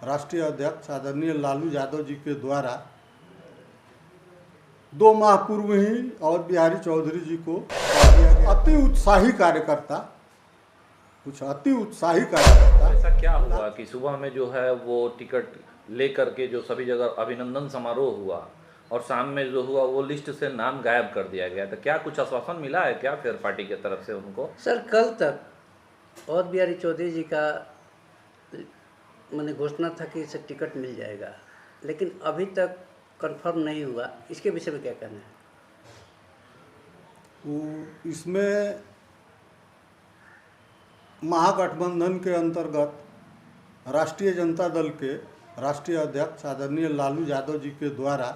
राष्ट्रीय अध्यक्ष आदरणीय लालू यादव जी के द्वारा 2 माह पूर्व ही अवध बिहारी चौधरी जी को अति उत्साही कार्यकर्ता, कुछ अति उत्साही कार्यकर्ता। ऐसा क्या हुआ कि सुबह में जो है वो टिकट लेकर के जो सभी जगह अभिनंदन समारोह हुआ और शाम में जो हुआ वो लिस्ट से नाम गायब कर दिया गया? तो क्या कुछ आश्वासन मिला है क्या फिर पार्टी की तरफ से उनको? सर, कल तक अवध बिहारी चौधरी जी का मैंने घोषणा था कि इसे टिकट मिल जाएगा, लेकिन अभी तक कंफर्म नहीं हुआ। इसके विषय में क्या कहना है? इसमें महागठबंधन के अंतर्गत राष्ट्रीय जनता दल के राष्ट्रीय अध्यक्ष आदरणीय लालू यादव जी के द्वारा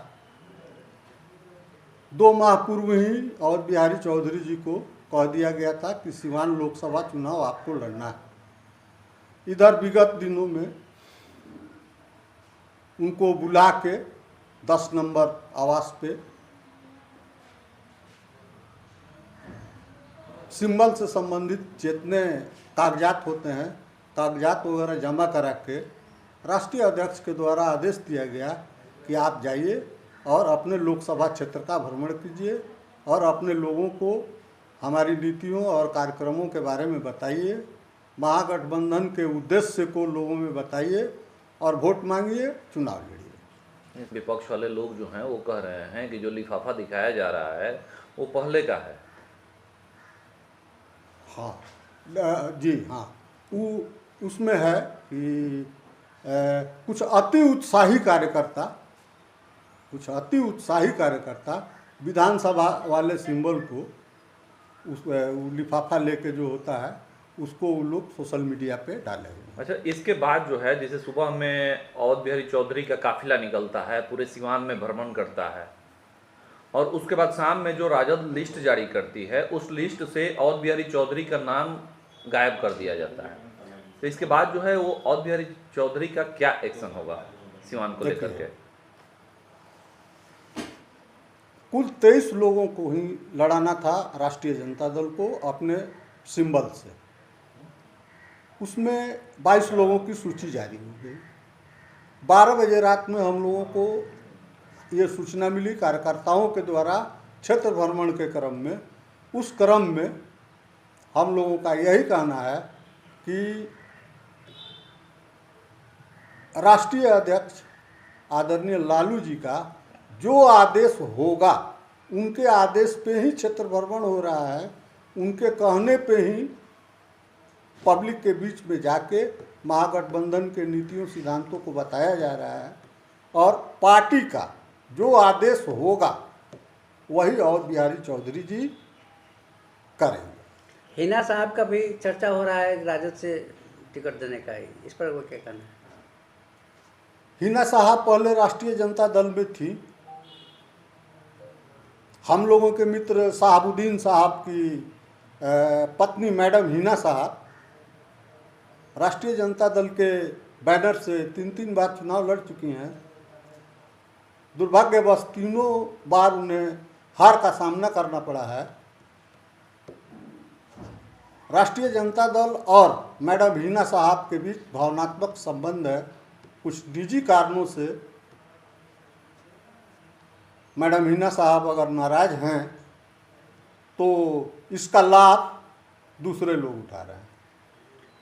2 माह पूर्व ही अवध बिहारी चौधरी जी को कह दिया गया था कि सिवान लोकसभा चुनाव आपको लड़ना है। इधर विगत दिनों में उनको बुला के 10 नंबर आवास पे सिंबल से संबंधित जितने कागजात होते हैं, कागजात वगैरह जमा करा के राष्ट्रीय अध्यक्ष के द्वारा आदेश दिया गया कि आप जाइए और अपने लोकसभा क्षेत्र का भ्रमण कीजिए और अपने लोगों को हमारी नीतियों और कार्यक्रमों के बारे में बताइए, महागठबंधन के उद्देश्य को लोगों में बताइए और वोट मांगिए, चुनाव लड़िए। विपक्ष वाले लोग जो हैं वो कह रहे हैं कि जो लिफाफा दिखाया जा रहा है वो पहले का है। हाँ जी, हाँ, वो उसमें है कि कुछ अति उत्साही कार्यकर्ता विधानसभा वाले सिंबल को उस लिफाफा लेके जो होता है उसको वो लोग सोशल मीडिया पे डाले हुए। अच्छा, इसके बाद जो है जैसे सुबह में अवध बिहारी चौधरी का काफिला निकलता है, पूरे सिवान में भ्रमण करता है और उसके बाद शाम में जो राजद लिस्ट जारी करती है उस लिस्ट से अवध बिहारी चौधरी का नाम गायब कर दिया जाता है। तो इसके बाद जो है वो अवध बिहारी चौधरी का क्या एक्शन होगा सिवान को लेकर के? कुल 23 लोगों को ही लड़ाना था राष्ट्रीय जनता दल को अपने सिंबल से। उसमें 22 लोगों की सूची जारी हो गई। 12 बजे रात में हम लोगों को ये सूचना मिली कार्यकर्ताओं के द्वारा क्षेत्र भ्रमण के क्रम में। उस क्रम में हम लोगों का यही कहना है कि राष्ट्रीय अध्यक्ष आदरणीय लालू जी का जो आदेश होगा, उनके आदेश पे ही क्षेत्र भ्रमण हो रहा है, उनके कहने पे ही पब्लिक के बीच में जाके महागठबंधन के नीतियों सिद्धांतों को बताया जा रहा है और पार्टी का जो आदेश होगा वही अवध बिहारी चौधरी जी करेंगे। हिना साहब का भी चर्चा हो रहा है राजद से टिकट देने का, इस पर वो क्या कहना है? हिना साहब पहले राष्ट्रीय जनता दल में थी। हम लोगों के मित्र साहबुद्दीन साहब की पत्नी मैडम हिना साहब राष्ट्रीय जनता दल के बैनर से 3 बार चुनाव लड़ चुकी हैं। दुर्भाग्यवश तीनों बार उन्हें हार का सामना करना पड़ा है। राष्ट्रीय जनता दल और मैडम हिना साहब के बीच भावनात्मक संबंध है। कुछ निजी कारणों से मैडम हिना साहब अगर नाराज हैं तो इसका लाभ दूसरे लोग उठा रहे हैं।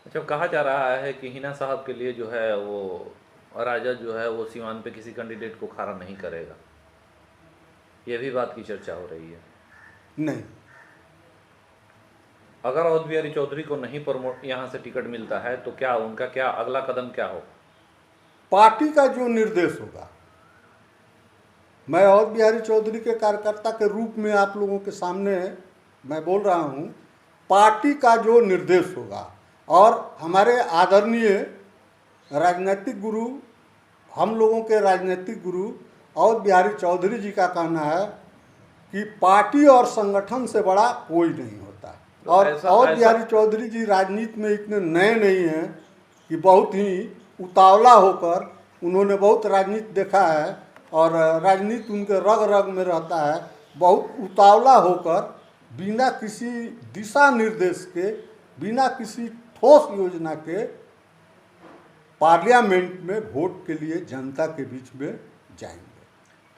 अच्छा, कहा जा रहा है कि हिना साहब के लिए जो है वो राजद जो है वो सीवान पे किसी कैंडिडेट को खड़ा नहीं करेगा, ये भी बात की चर्चा हो रही है। नहीं, अगर अवध बिहारी चौधरी को नहीं प्रमोट यहाँ से टिकट मिलता है तो क्या उनका क्या अगला कदम क्या हो? पार्टी का जो निर्देश होगा, मैं अवध बिहारी चौधरी के कार्यकर्ता के रूप में आप लोगों के सामने मैं बोल रहा हूँ, पार्टी का जो निर्देश होगा और हमारे आदरणीय राजनीतिक गुरु, हम लोगों के राजनीतिक गुरु अवध बिहारी चौधरी जी का कहना है कि पार्टी और संगठन से बड़ा कोई नहीं होता। और अवध बिहारी चौधरी जी राजनीति में इतने नए नहीं हैं कि बहुत ही उतावला होकर, उन्होंने बहुत राजनीति देखा है और राजनीति उनके रग रग में रहता है। बहुत उतावला होकर बिना किसी दिशा निर्देश के, बिना किसी ठोस योजना के पार्लियामेंट में वोट के लिए जनता के बीच में जाएंगे।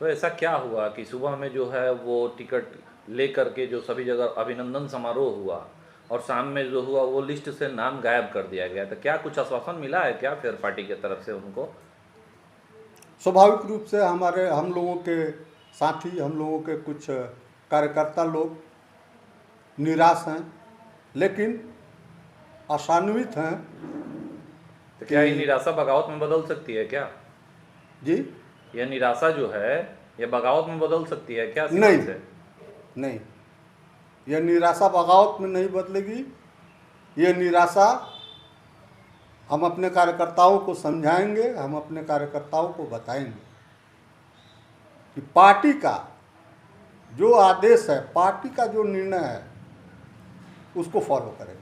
तो ऐसा क्या हुआ कि सुबह में जो है वो टिकट लेकर के जो सभी जगह अभिनंदन समारोह हुआ और शाम में जो हुआ वो लिस्ट से नाम गायब कर दिया गया? तो क्या कुछ आश्वासन मिला है क्या फिर पार्टी की तरफ से उनको? स्वाभाविक रूप से हम लोगों के साथी, हम लोगों के कुछ कार्यकर्ता लोग निराश हैं, लेकिन आशान्वित हैं। तो क्या ये निराशा बगावत में बदल सकती है क्या? जी यह निराशा जो है ये बगावत में बदल सकती है क्या नहीं। सीमा से? नहीं, यह निराशा बगावत में नहीं बदलेगी। यह निराशा हम अपने कार्यकर्ताओं को समझाएंगे, हम अपने कार्यकर्ताओं को बताएंगे कि पार्टी का जो आदेश है, पार्टी का जो निर्णय है, उसको फॉलो करेंगे।